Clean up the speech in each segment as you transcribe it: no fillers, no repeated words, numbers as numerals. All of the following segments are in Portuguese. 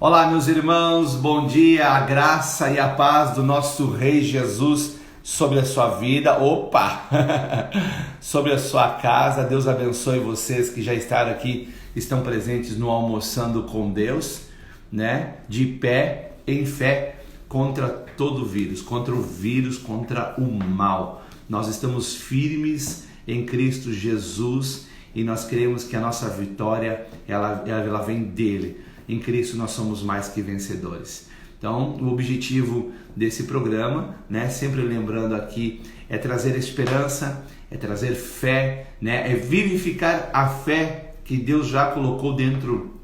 Olá, meus irmãos, bom dia, a graça e a paz do nosso Rei Jesus sobre a sua vida, sobre a sua casa. Deus abençoe vocês que já estão presentes no Almoçando com Deus, né? De pé, em fé, contra todo vírus, contra o mal. Nós estamos firmes em Cristo Jesus e nós cremos que a nossa vitória, ela vem dele. Em Cristo nós somos mais que vencedores. Então, o objetivo desse programa, né, sempre lembrando aqui, é trazer esperança, é trazer fé, né, é vivificar a fé que Deus já colocou dentro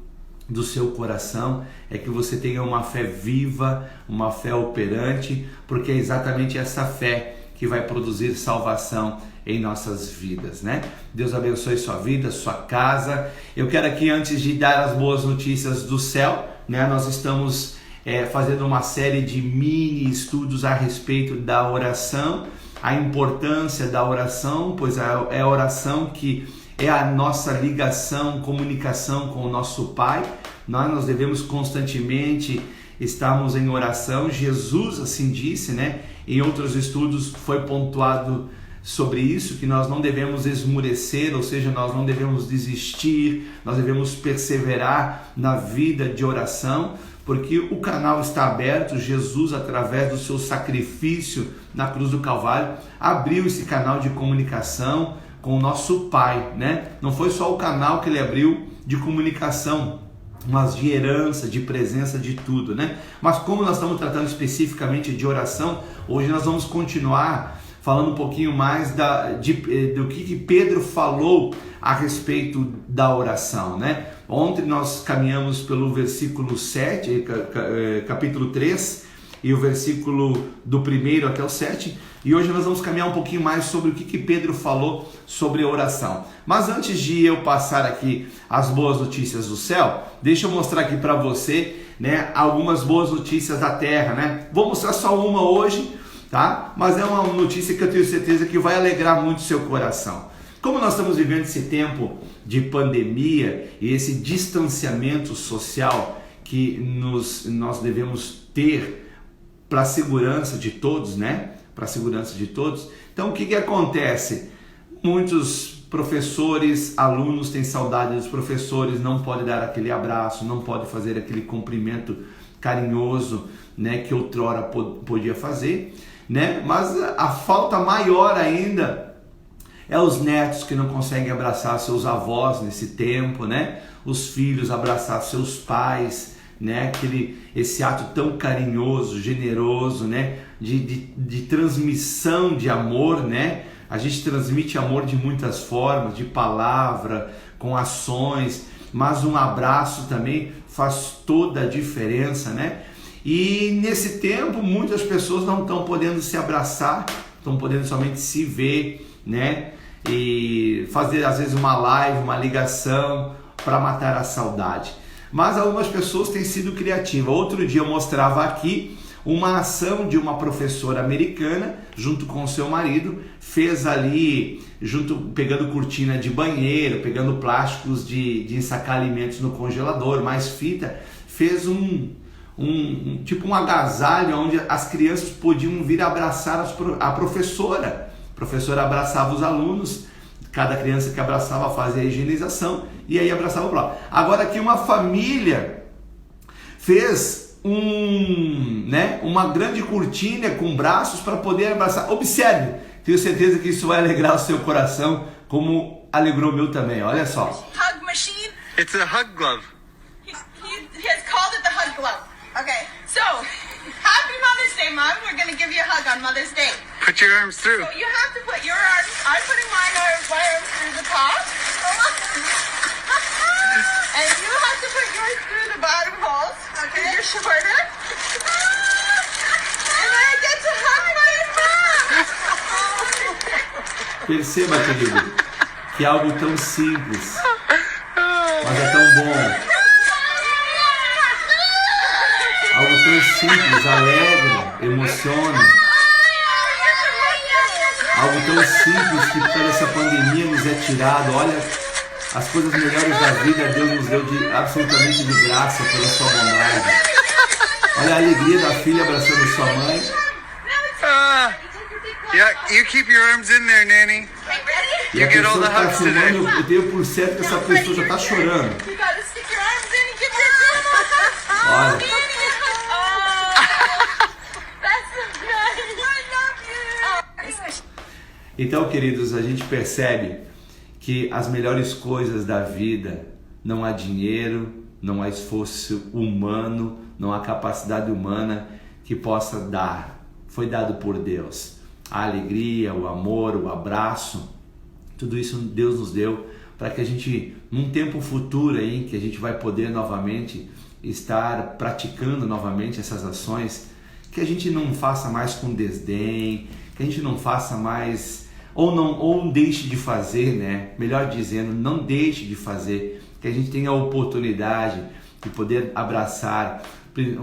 do seu coração, é que você tenha uma fé viva, uma fé operante, porque é exatamente essa fé que vai produzir salvação em nossas vidas, né? Deus abençoe sua vida, sua casa. Eu quero aqui, antes de dar as boas notícias do céu, né? Nós estamos fazendo uma série de mini estudos a respeito da oração, a importância da oração, pois é a oração que é a nossa ligação, comunicação com o nosso Pai. Nós devemos constantemente estarmos em oração. Jesus assim disse, né? Em outros estudos foi pontuado sobre isso, que nós não devemos esmurecer, ou seja, nós não devemos desistir, nós devemos perseverar na vida de oração, porque o canal está aberto. Jesus, através do seu sacrifício na cruz do Calvário, abriu esse canal de comunicação com o nosso Pai, né? Não foi só o canal que ele abriu de comunicação, mas de herança, de presença, de tudo, né? Mas como nós estamos tratando especificamente de oração, hoje nós vamos continuar falando um pouquinho mais do que Pedro falou a respeito da oração, né? Ontem nós caminhamos pelo versículo 7, capítulo 3, e o versículo do 1 até o 7, e hoje nós vamos caminhar um pouquinho mais sobre o que Pedro falou sobre a oração. Mas antes de eu passar aqui as boas notícias do céu, deixa eu mostrar aqui para você, né, algumas boas notícias da terra, né? Vou mostrar só uma hoje, tá? Mas é uma notícia que eu tenho certeza que vai alegrar muito o seu coração. Como nós estamos vivendo esse tempo de pandemia e esse distanciamento social que nós devemos ter para a segurança de todos, né? Para a segurança de todos. Então, o que acontece? Muitos professores, alunos têm saudade dos professores, não podem dar aquele abraço, não podem fazer aquele cumprimento carinhoso, né, que outrora podia fazer, né? Mas a falta maior ainda é os netos que não conseguem abraçar seus avós nesse tempo, né? Os filhos abraçar seus pais, né? Esse ato tão carinhoso, generoso, né? De transmissão de amor, né? A gente transmite amor de muitas formas, de palavra, com ações, mas um abraço também faz toda a diferença, né? E nesse tempo muitas pessoas não estão podendo se abraçar, estão podendo somente se ver, né? E fazer às vezes uma live, uma ligação para matar a saudade. Mas algumas pessoas têm sido criativas. Outro dia eu mostrava aqui uma ação de uma professora americana, junto com o seu marido, fez ali, pegando cortina de banheiro, pegando plásticos de ensacar alimentos no congelador, mais fita, fez tipo um agasalho onde as crianças podiam vir abraçar a professora. A professora abraçava os alunos, cada criança que abraçava fazia a higienização e aí abraçava o próximo. Agora aqui uma família fez uma grande cortina com braços para poder abraçar. Observe, tenho certeza que isso vai alegrar o seu coração, como alegrou o meu também. Olha só. Hug machine. It's a hug glove. He has called it the hug glove. Okay, so happy Mother's Day, Mom. We're gonna give you a hug on Mother's Day. Put your arms through. So you have to put your arms. I'm putting my arms through the top. And you have to put yours through the bottom holes. Okay. You're shorter. And I get to hug my mom. Perceba, querido, que é algo tão simples, mas é tão bom. Algo tão simples, alegra, emociona. Algo tão simples que toda essa pandemia nos é tirado. Olha As coisas melhores da vida Deus nos deu absolutamente de graça pela sua bondade. Olha a alegria da filha abraçando sua mãe. Yeah, you keep your arms in there, Nanny. E a You get all pessoa the que está hugs today. filmando, eu tenho por certo que essa pessoa já está chorando. You gotta stick your arms in and give your grandma a hug. Olha. Nanny, that's so nice. I love you. Então, queridos, a gente percebe que as melhores coisas da vida, não há dinheiro, não há esforço humano, não há capacidade humana que possa dar. Foi dado por Deus. A alegria, o amor, o abraço, tudo isso Deus nos deu para que a gente, num tempo futuro aí, que a gente vai poder novamente estar praticando novamente essas ações, que a gente não faça mais com desdém, que a gente não faça mais, ou deixe de fazer, né? Melhor dizendo, não deixe de fazer, que a gente tenha a oportunidade de poder abraçar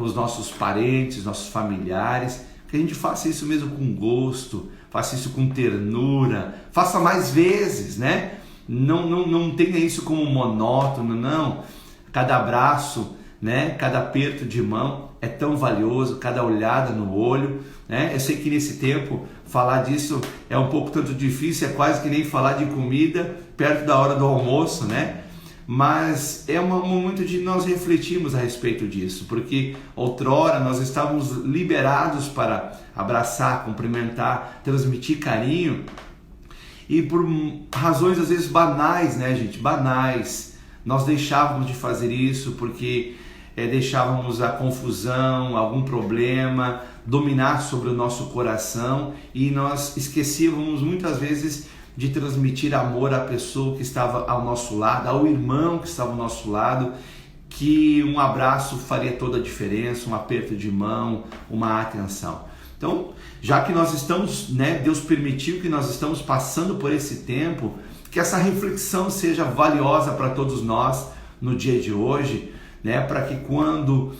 os nossos parentes, nossos familiares, que a gente faça isso mesmo com gosto, faça isso com ternura, faça mais vezes, né? Não tenha isso como monótono, não. Cada abraço, né? Cada aperto de mão é tão valioso, cada olhada no olho, né? Eu sei que nesse tempo falar disso é um pouco tanto difícil, é quase que nem falar de comida perto da hora do almoço, né? Mas é um momento de nós refletirmos a respeito disso, porque outrora nós estávamos liberados para abraçar, cumprimentar, transmitir carinho, e por razões às vezes banais, né, gente? Banais, nós deixávamos de fazer isso porque deixávamos a confusão, algum problema dominar sobre o nosso coração, e nós esquecíamos muitas vezes de transmitir amor à pessoa que estava ao nosso lado, ao irmão que estava ao nosso lado, que um abraço faria toda a diferença, um aperto de mão, uma atenção. Então, já que nós estamos, né, Deus permitiu que nós estamos passando por esse tempo, que essa reflexão seja valiosa para todos nós no dia de hoje, né, para que quando,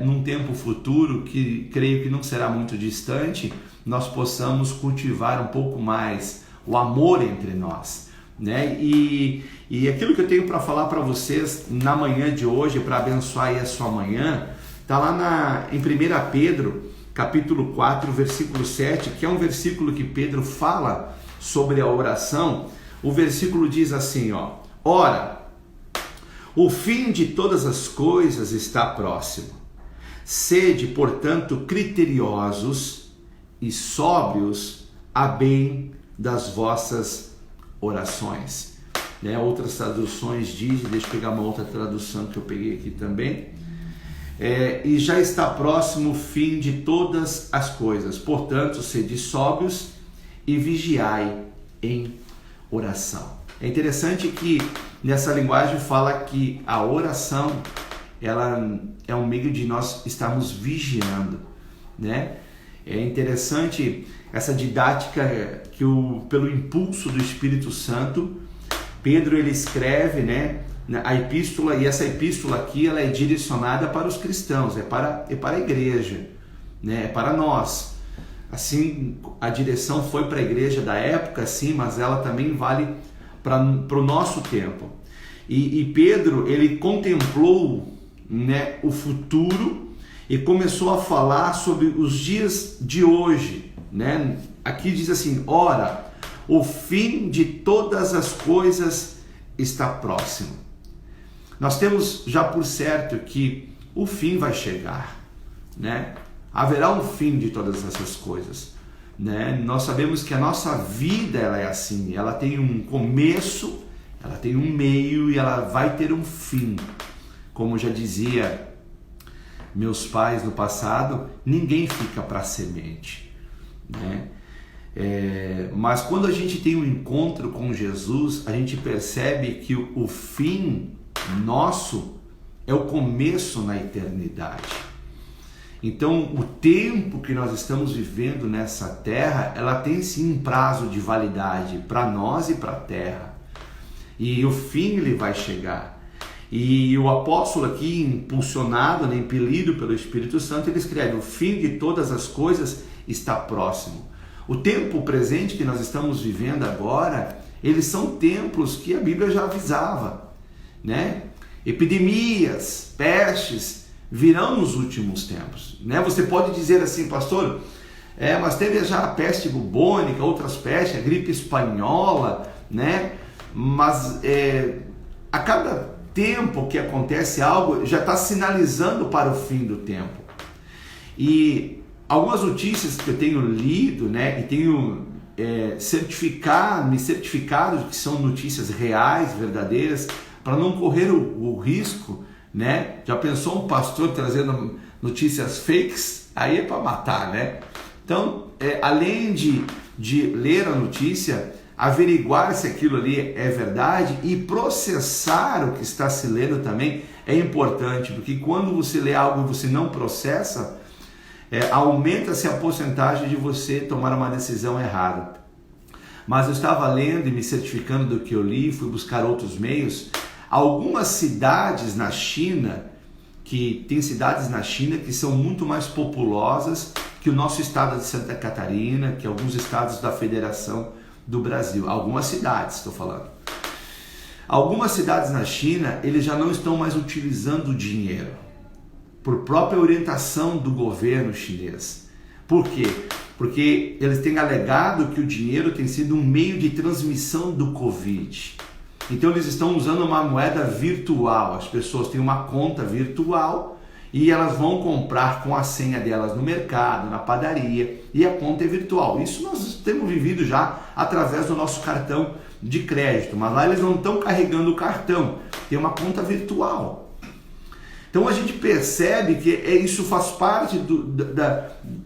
num tempo futuro, que creio que não será muito distante, nós possamos cultivar um pouco mais o amor entre nós, né? E aquilo que eu tenho para falar para vocês na manhã de hoje, para abençoar aí a sua manhã, está lá em 1 Pedro, capítulo 4, versículo 7, que é um versículo que Pedro fala sobre a oração. O versículo diz assim, ó: ora, o fim de todas as coisas está próximo. Sede, portanto, criteriosos e sóbrios a bem das vossas orações, né? Outras traduções dizem, deixa eu pegar uma outra tradução que eu peguei aqui também, e já está próximo o fim de todas as coisas, portanto, sede sóbrios e vigiai em oração. É interessante que nessa linguagem fala que a oração, ela é um meio de nós estarmos vigiando, né? É interessante essa didática que pelo impulso do Espírito Santo, Pedro ele escreve, né, a epístola, e essa epístola aqui ela é direcionada para os cristãos, é para a igreja, né, é para nós. Assim, a direção foi para a igreja da época, sim, mas ela também vale para o nosso tempo. E Pedro ele contemplou, né, o futuro e começou a falar sobre os dias de hoje, né? Aqui diz assim: ora, o fim de todas as coisas está próximo. Nós temos já por certo que o fim vai chegar, né? Haverá um fim de todas essas coisas, né? Nós sabemos que a nossa vida ela é assim, ela tem um começo, ela tem um meio e ela vai ter um fim. Como já dizia meus pais no passado, ninguém fica para semente, né? Mas quando a gente tem um encontro com Jesus, a gente percebe que o fim nosso é o começo na eternidade. Então, o tempo que nós estamos vivendo nessa terra, ela tem sim um prazo de validade para nós e para a terra. E o fim ele vai chegar. E o apóstolo aqui, impulsionado, né, impelido pelo Espírito Santo, ele escreve: o fim de todas as coisas está próximo. O tempo presente que nós estamos vivendo agora, eles são tempos que a Bíblia já avisava, né? Epidemias, pestes virão nos últimos tempos, né? Você pode dizer assim, pastor, mas teve já a peste bubônica, outras pestes, a gripe espanhola, né? Mas a cada tempo que acontece algo, já está sinalizando para o fim do tempo. E algumas notícias que eu tenho lido, né, e tenho me certificado que são notícias reais, verdadeiras, para não correr o risco, né? Já pensou um pastor trazendo notícias fakes? Aí é para matar, né? Então, além de ler a notícia, averiguar se aquilo ali é verdade e processar o que está se lendo também é importante, porque quando você lê algo e você não processa, aumenta-se a porcentagem de você tomar uma decisão errada. Mas eu estava lendo e me certificando do que eu li, fui buscar outros meios. Algumas cidades na China, tem cidades na China que são muito mais populosas que o nosso estado de Santa Catarina, que alguns estados da Federação do Brasil. Algumas cidades, estou falando. Algumas cidades na China, eles já não estão mais utilizando o dinheiro, por própria orientação do governo chinês. Por quê? Porque eles têm alegado que o dinheiro tem sido um meio de transmissão do Covid. Então eles estão usando uma moeda virtual. As pessoas têm uma conta virtual e elas vão comprar com a senha delas no mercado, na padaria, e a conta é virtual. Isso nós temos vivido já através do nosso cartão de crédito, mas lá eles não estão carregando o cartão, tem uma conta virtual. Então a gente percebe que isso faz parte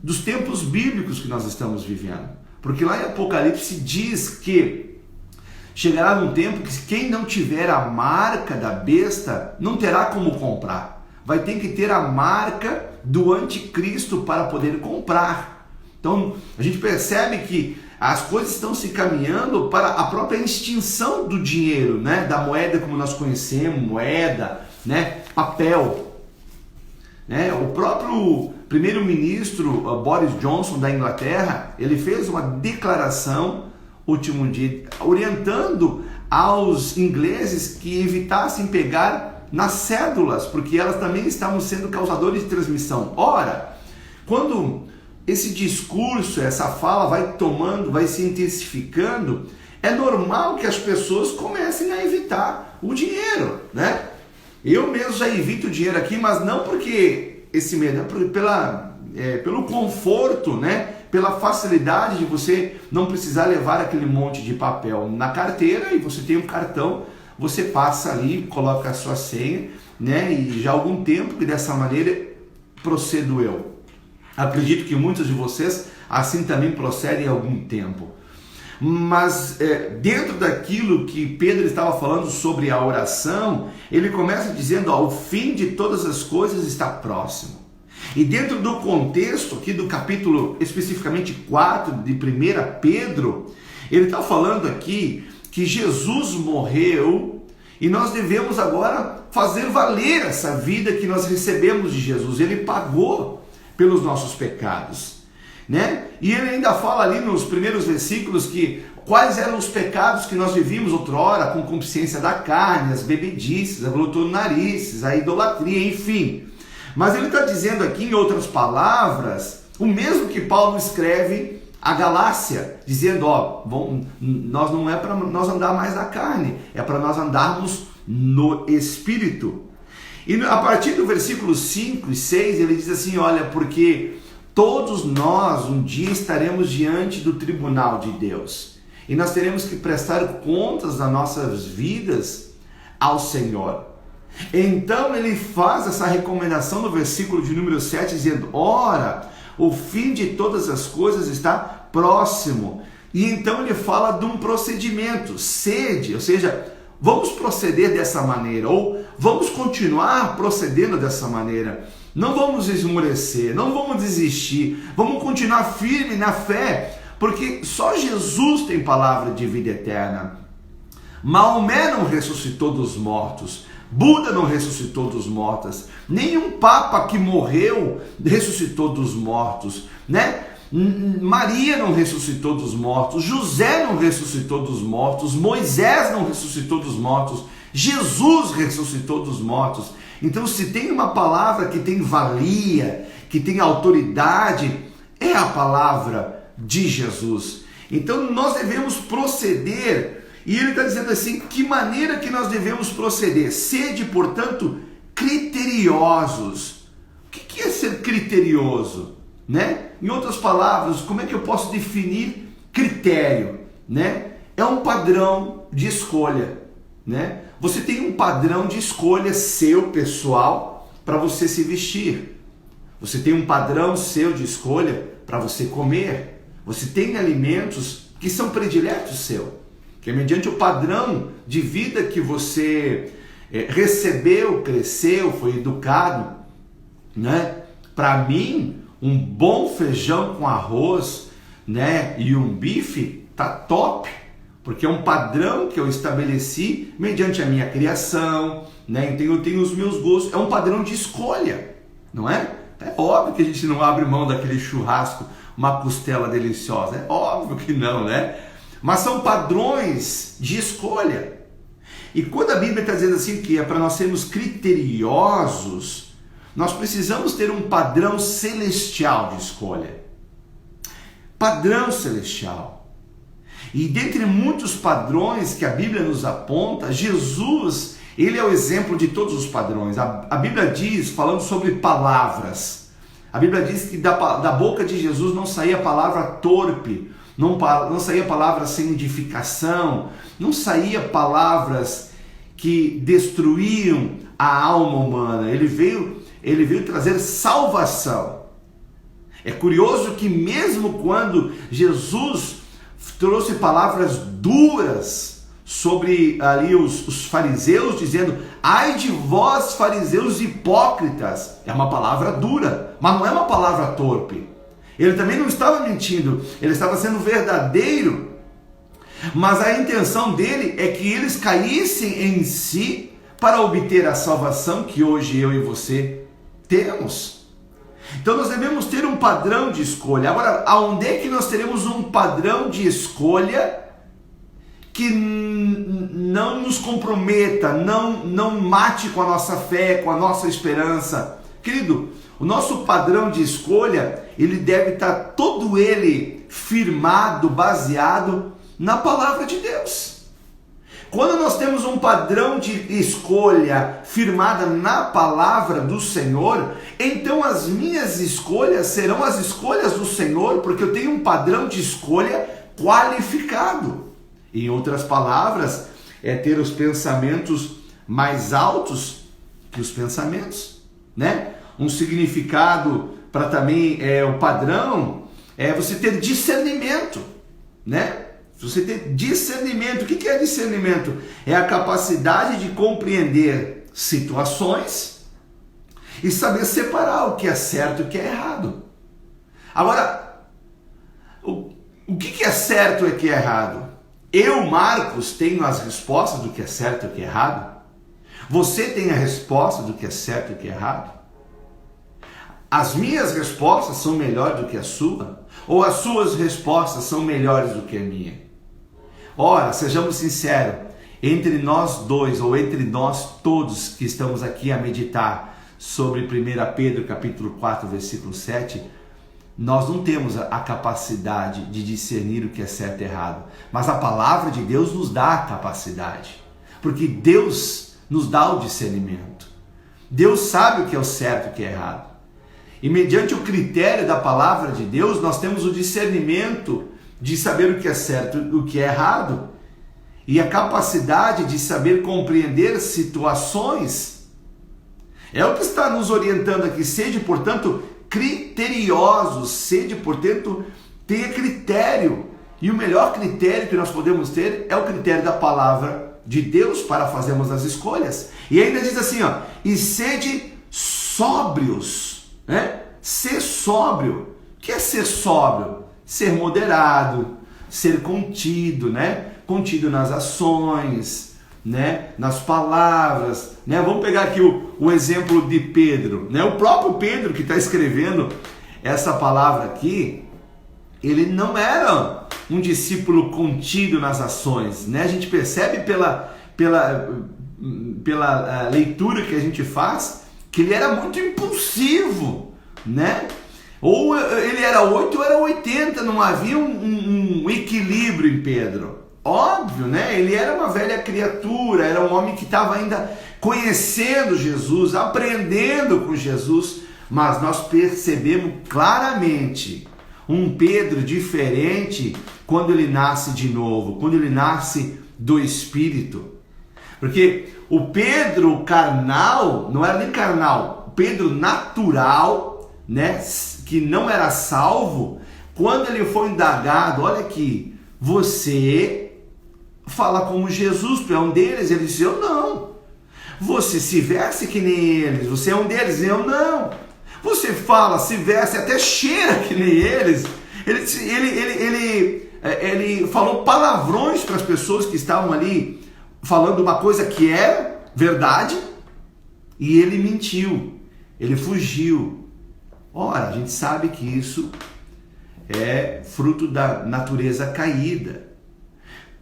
dos tempos bíblicos que nós estamos vivendo. Porque lá em Apocalipse diz que chegará num tempo que quem não tiver a marca da besta não terá como comprar. Vai ter que ter a marca do anticristo para poder comprar. Então a gente percebe que as coisas estão se caminhando para a própria extinção do dinheiro, né? Da moeda como nós conhecemos, moeda, né? Papel. Né? O próprio primeiro-ministro Boris Johnson da Inglaterra, ele fez uma declaração último dia, orientando aos ingleses que evitassem pegar nas cédulas, porque elas também estavam sendo causadores de transmissão. Ora, quando esse discurso, essa fala vai se intensificando, é normal que as pessoas comecem a evitar o dinheiro, né? Eu mesmo já evito o dinheiro aqui, mas não porque esse medo, é pelo conforto, né? Pela facilidade de você não precisar levar aquele monte de papel na carteira, e você tem um cartão, você passa ali, coloca a sua senha, né? E já há algum tempo que dessa maneira procedo eu. Acredito que muitos de vocês assim também procedem há algum tempo. Mas dentro daquilo que Pedro estava falando sobre a oração, ele começa dizendo, o fim de todas as coisas está próximo. E dentro do contexto aqui do capítulo especificamente 4 de 1 Pedro, ele está falando aqui que Jesus morreu e nós devemos agora fazer valer essa vida que nós recebemos de Jesus. Ele pagou pelos nossos pecados, né? E ele ainda fala ali nos primeiros versículos que quais eram os pecados que nós vivíamos outrora, com concupiscência da carne, as bebedices, a glutonarices, a idolatria, enfim. Mas ele está dizendo aqui, em outras palavras, o mesmo que Paulo escreve a Galácia, dizendo, nós não é para nós andar mais na carne, é para nós andarmos no Espírito. E a partir do versículo 5 e 6, ele diz assim, olha, porque todos nós um dia estaremos diante do tribunal de Deus, e nós teremos que prestar contas das nossas vidas ao Senhor. Então ele faz essa recomendação no versículo de número 7, dizendo, ora, o fim de todas as coisas está próximo. E então ele fala de um procedimento, sede, ou seja, vamos proceder dessa maneira, ou vamos continuar procedendo dessa maneira. Não vamos esmorecer, não vamos desistir, vamos continuar firme na fé, porque só Jesus tem palavra de vida eterna. Maomé não ressuscitou dos mortos, Buda não ressuscitou dos mortos, nenhum papa que morreu ressuscitou dos mortos, né? Maria não ressuscitou dos mortos, José não ressuscitou dos mortos, Moisés não ressuscitou dos mortos, Jesus ressuscitou dos mortos. Então, se tem uma palavra que tem valia, que tem autoridade, é a palavra de Jesus. Então, nós devemos proceder, e ele está dizendo assim, que maneira que nós devemos proceder? Sede, portanto, criteriosos. O que é ser criterioso? Né? Em outras palavras, como é que eu posso definir critério? Né? É um padrão de escolha. Né? Você tem um padrão de escolha seu, pessoal, para você se vestir. Você tem um padrão seu de escolha para você comer. Você tem alimentos que são prediletos seu, que é mediante o padrão de vida que você recebeu, cresceu, foi educado. Né? Para mim, um bom feijão com arroz, né, e um bife tá top, porque é um padrão que eu estabeleci mediante a minha criação, né? Então eu tenho os meus gostos, é um padrão de escolha, não é? É óbvio que a gente não abre mão daquele churrasco, uma costela deliciosa, é óbvio que não, né? Mas são padrões de escolha. E quando a Bíblia está dizendo assim que é para nós sermos criteriosos, nós precisamos ter um padrão celestial de escolha. Padrão celestial. E dentre muitos padrões que a Bíblia nos aponta, Jesus, ele é o exemplo de todos os padrões. A Bíblia diz, falando sobre palavras, a Bíblia diz que da boca de Jesus não saía palavra torpe, não saía palavras sem edificação, não saía palavras que destruíam a alma humana. Ele veio trazer salvação. É curioso que mesmo quando Jesus trouxe palavras duras sobre ali os fariseus, dizendo: ai de vós, fariseus hipócritas, é uma palavra dura, mas não é uma palavra torpe. Ele também não estava mentindo, ele estava sendo verdadeiro, mas a intenção dele é que eles caíssem em si para obter a salvação que hoje eu e você temos. Então nós devemos ter um padrão de escolha. Agora, aonde é que nós teremos um padrão de escolha que não nos comprometa, não mate com a nossa fé, com a nossa esperança? Querido, o nosso padrão de escolha, ele deve estar todo ele firmado, baseado na palavra de Deus. Quando nós temos um padrão de escolha firmada na palavra do Senhor, então as minhas escolhas serão as escolhas do Senhor, porque eu tenho um padrão de escolha qualificado. Em outras palavras, é ter os pensamentos mais altos que os pensamentos, né? Um significado para também o padrão é você ter discernimento, né? Você ter discernimento. O que é discernimento? É a capacidade de compreender situações e saber separar o que é certo e o que é errado. Agora, o que é certo e o que é errado? Eu, Marcos, tenho as respostas do que é certo e o que é errado? Você tem a resposta do que é certo e o que é errado? As minhas respostas são melhores do que a sua? Ou as suas respostas são melhores do que a minha? Ora, sejamos sinceros, entre nós dois, ou entre nós todos que estamos aqui a meditar sobre 1 Pedro capítulo 4, versículo 7, nós não temos a capacidade de discernir o que é certo e errado, mas a palavra de Deus nos dá a capacidade, porque Deus nos dá o discernimento. Deus sabe o que é o certo e o que é errado. E mediante o critério da palavra de Deus, nós temos o discernimento de saber o que é certo e o que é errado, e a capacidade de saber compreender situações. É o que está nos orientando aqui. Sede, portanto, criteriosos, sede, portanto, tenha critério. E o melhor critério que nós podemos ter é o critério da palavra de Deus para fazermos as escolhas. E ainda diz assim, ó, e sede sóbrios, né? Ser sóbrio. O que é ser sóbrio? Ser moderado, ser contido, né? Contido nas ações, né? Nas palavras, né? Vamos pegar aqui o exemplo de Pedro, né? O próprio Pedro que está escrevendo essa palavra aqui, ele não era um discípulo contido nas ações, né? A gente percebe pela leitura que a gente faz que ele era muito impulsivo, né? Ou ele era 8 ou era 80, não havia um equilíbrio em Pedro. Óbvio, né? Ele era uma velha criatura, era um homem que estava ainda conhecendo Jesus, aprendendo com Jesus, mas nós percebemos claramente um Pedro diferente quando ele nasce de novo, quando ele nasce do Espírito. Porque o Pedro carnal, não era nem carnal, o Pedro natural, né, que não era salvo, quando ele foi indagado, olha aqui, você fala como Jesus, tu é um deles? Ele disse, eu não. Você se veste que nem eles, você é um deles? Eu não. Você fala, se veste, até cheira que nem eles. Ele falou palavrões para as pessoas que estavam ali, falando uma coisa que era verdade, e ele mentiu, ele fugiu. Ora, a gente sabe que isso é fruto da natureza caída.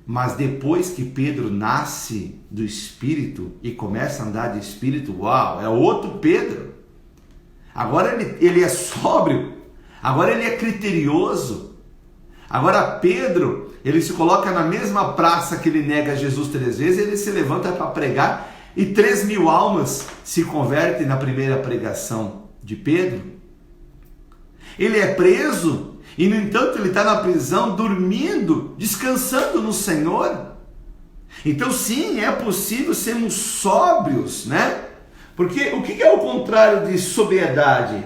Mas depois que Pedro nasce do Espírito e começa a andar de Espírito, uau, é outro Pedro. Agora ele é sóbrio, agora ele é criterioso. Agora Pedro, ele se coloca na mesma praça que ele nega Jesus 3 vezes, ele se levanta para pregar e 3.000 almas se convertem na primeira pregação de Pedro. Ele é preso e, no entanto, ele está na prisão, dormindo, descansando no Senhor. Então, sim, é possível sermos sóbrios, né? Porque o que é o contrário de sobriedade?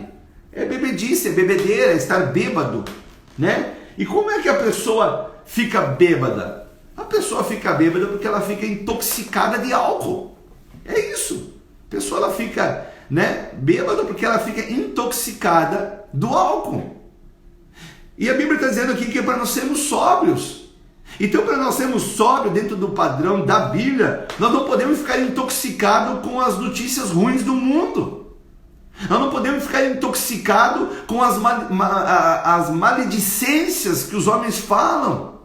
É bebedice, é bebedeira, é estar bêbado, né? E como é que a pessoa fica bêbada? A pessoa fica bêbada porque ela fica intoxicada de álcool. É isso. A pessoa ela fica, né, bêbada porque ela fica intoxicada do álcool. E a Bíblia está dizendo aqui que é para nós sermos sóbrios. Então, para nós sermos sóbrios dentro do padrão da Bíblia, nós não podemos ficar intoxicados com as notícias ruins do mundo. Nós não podemos ficar intoxicados com as maledicências que os homens falam.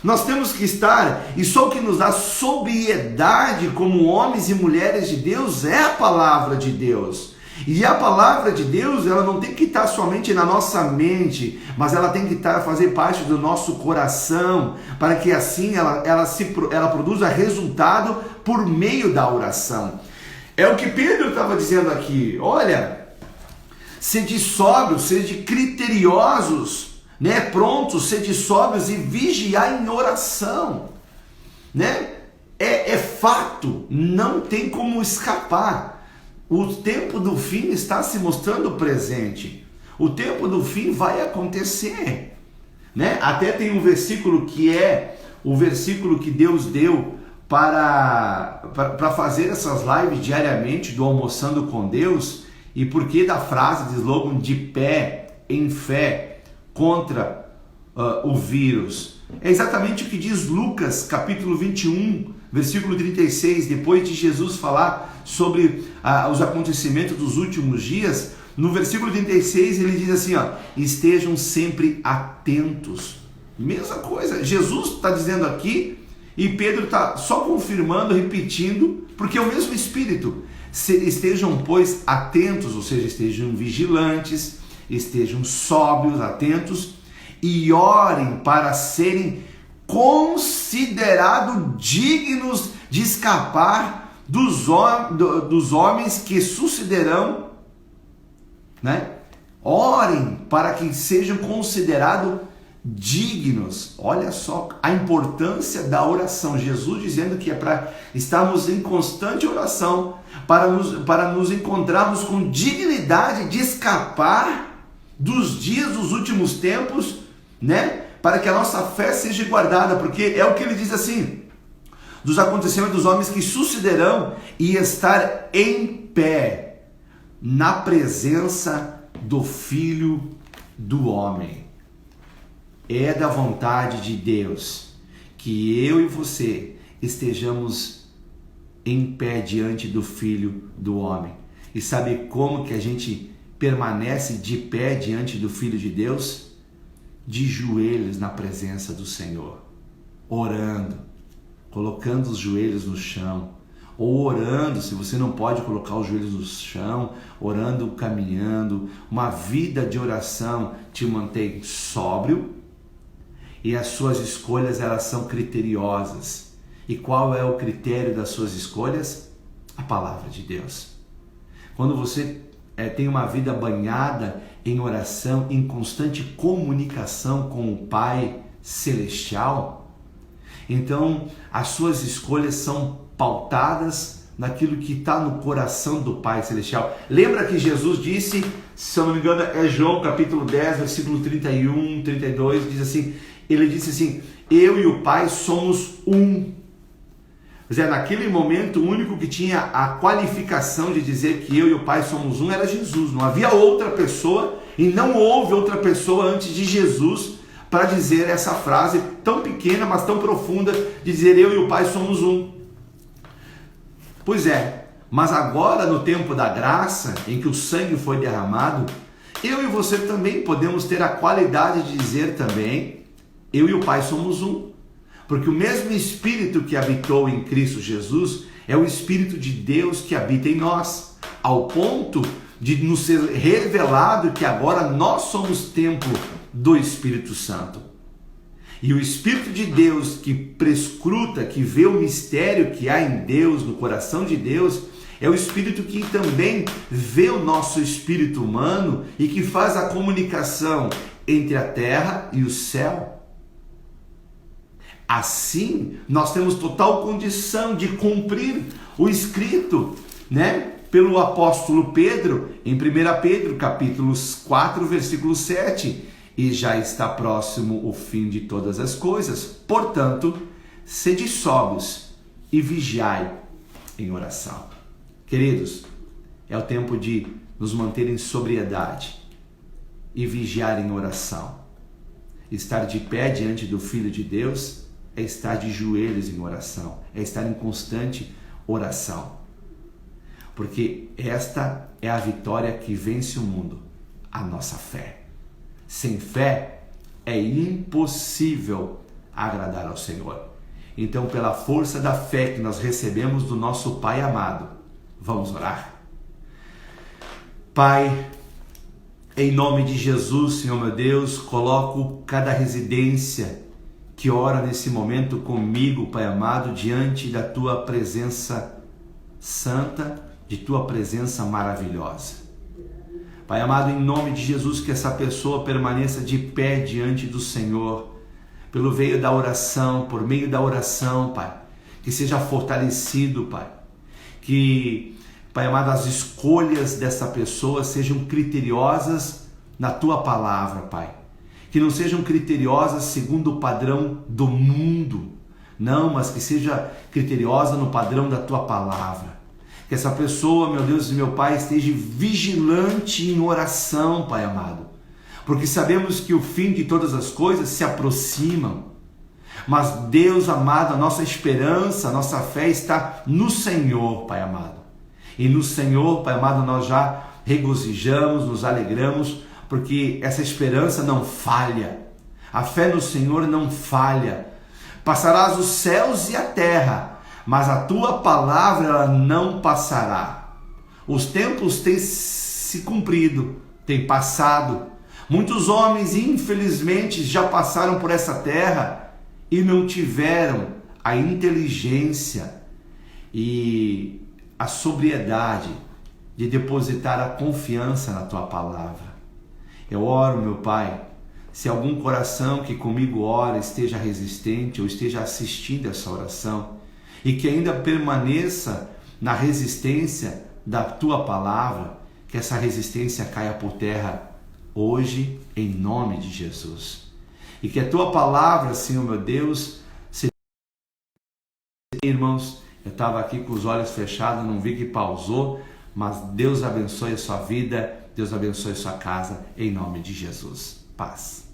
Nós temos que estar, e só o que nos dá sobriedade como homens e mulheres de Deus é a palavra de Deus. E a palavra de Deus, ela não tem que estar somente na nossa mente, mas ela tem que fazer parte do nosso coração, para que assim ela produza resultado por meio da oração. É o que Pedro estava dizendo aqui. Olha, sede sóbrios, sede criteriosos, né? Prontos, sede sóbrios e vigiar em oração, né? É fato, não tem como escapar. O tempo do fim está se mostrando presente. O tempo do fim vai acontecer, né? Até tem um versículo que é o versículo que Deus deu para fazer essas lives diariamente do Almoçando com Deus. E por que da frase de slogan de pé em fé contra o vírus? É exatamente o que diz Lucas capítulo 21, versículo 36, depois de Jesus falar sobre os acontecimentos dos últimos dias. No versículo 36 ele diz assim, ó, estejam sempre atentos. Mesma coisa, Jesus está dizendo aqui e Pedro está só confirmando, repetindo, porque é o mesmo Espírito. Estejam, pois, atentos, ou seja, estejam vigilantes, estejam sóbrios, atentos, e orem para serem considerados dignos de escapar dos homens que sucederão, né? Orem para que sejam considerados dignos. Olha só a importância da oração. Jesus dizendo que é para estarmos em constante oração, para nos encontrarmos com dignidade de escapar dos dias dos últimos tempos, né? Para que a nossa fé seja guardada, porque é o que ele diz assim, dos acontecimentos dos homens que sucederão, e estar em pé na presença do Filho do Homem. É da vontade de Deus que eu e você estejamos em pé diante do Filho do Homem. E sabe como que a gente permanece de pé diante do Filho de Deus? de joelhos na presença do Senhor, orando, colocando os joelhos no chão, ou orando, se você não pode colocar os joelhos no chão, orando, caminhando. Uma vida de oração te mantém sóbrio e as suas escolhas, elas são criteriosas. E qual é o critério das suas escolhas? A palavra de Deus. Quando você tem uma vida banhada em oração, em constante comunicação com o Pai Celestial, então as suas escolhas são pautadas naquilo que está no coração do Pai Celestial. Lembra que Jesus disse, se eu não me engano é João capítulo 10, versículo 31, 32, diz assim, ele disse assim, eu e o Pai somos um. Quer dizer, naquele momento, o único que tinha a qualificação de dizer que eu e o Pai somos um era Jesus. Não havia outra pessoa e não houve outra pessoa antes de Jesus para dizer essa frase tão pequena, mas tão profunda, de dizer eu e o Pai somos um. Pois é, mas agora no tempo da graça, em que o sangue foi derramado, eu e você também podemos ter a qualidade de dizer também, eu e o Pai somos um. Porque o mesmo Espírito que habitou em Cristo Jesus é o Espírito de Deus que habita em nós, ao ponto de nos ser revelado que agora nós somos templo do Espírito Santo. E o Espírito de Deus que prescruta, que vê o mistério que há em Deus, no coração de Deus, é o Espírito que também vê o nosso espírito humano e que faz a comunicação entre a terra e o céu. Assim, nós temos total condição de cumprir o escrito, pelo apóstolo Pedro, em 1 Pedro, capítulo 4, versículo 7. E já está próximo o fim de todas as coisas. Portanto, sede sóbrios e vigiai em oração. Queridos, é o tempo de nos manter em sobriedade e vigiar em oração. Estar de pé diante do Filho de Deus é estar de joelhos em oração, é estar em constante oração. Porque esta é a vitória que vence o mundo, a nossa fé. Sem fé é impossível agradar ao Senhor. Então, pela força da fé que nós recebemos do nosso Pai amado, vamos orar. Pai, em nome de Jesus, Senhor meu Deus, coloco cada residência que ora nesse momento comigo, Pai amado, diante da Tua presença santa, de Tua presença maravilhosa. Pai amado, em nome de Jesus, que essa pessoa permaneça de pé diante do Senhor, pelo meio da oração, por meio da oração, Pai, que seja fortalecido, Pai, que, Pai amado, as escolhas dessa pessoa sejam criteriosas na Tua palavra, Pai, que não sejam criteriosas segundo o padrão do mundo, não, mas que seja criteriosa no padrão da Tua palavra. Que essa pessoa, meu Deus e meu Pai, esteja vigilante em oração, Pai amado. Porque sabemos que o fim de todas as coisas se aproximam. Mas Deus amado, a nossa esperança, a nossa fé está no Senhor, Pai amado. E no Senhor, Pai amado, nós já regozijamos, nos alegramos, porque essa esperança não falha. A fé no Senhor não falha. Passarás os céus e a terra, mas a Tua palavra ela não passará. Os tempos têm se cumprido, têm passado. Muitos homens, infelizmente, já passaram por essa terra e não tiveram a inteligência e a sobriedade de depositar a confiança na Tua palavra. Eu oro, meu Pai, se algum coração que comigo ora esteja resistente ou esteja assistindo essa oração, e que ainda permaneça na resistência da Tua palavra, que essa resistência caia por terra hoje, em nome de Jesus. E que a Tua palavra, Senhor meu Deus, seja... Irmãos, eu estava aqui com os olhos fechados, não vi que pausou, mas Deus abençoe a sua vida, Deus abençoe a sua casa, em nome de Jesus. Paz.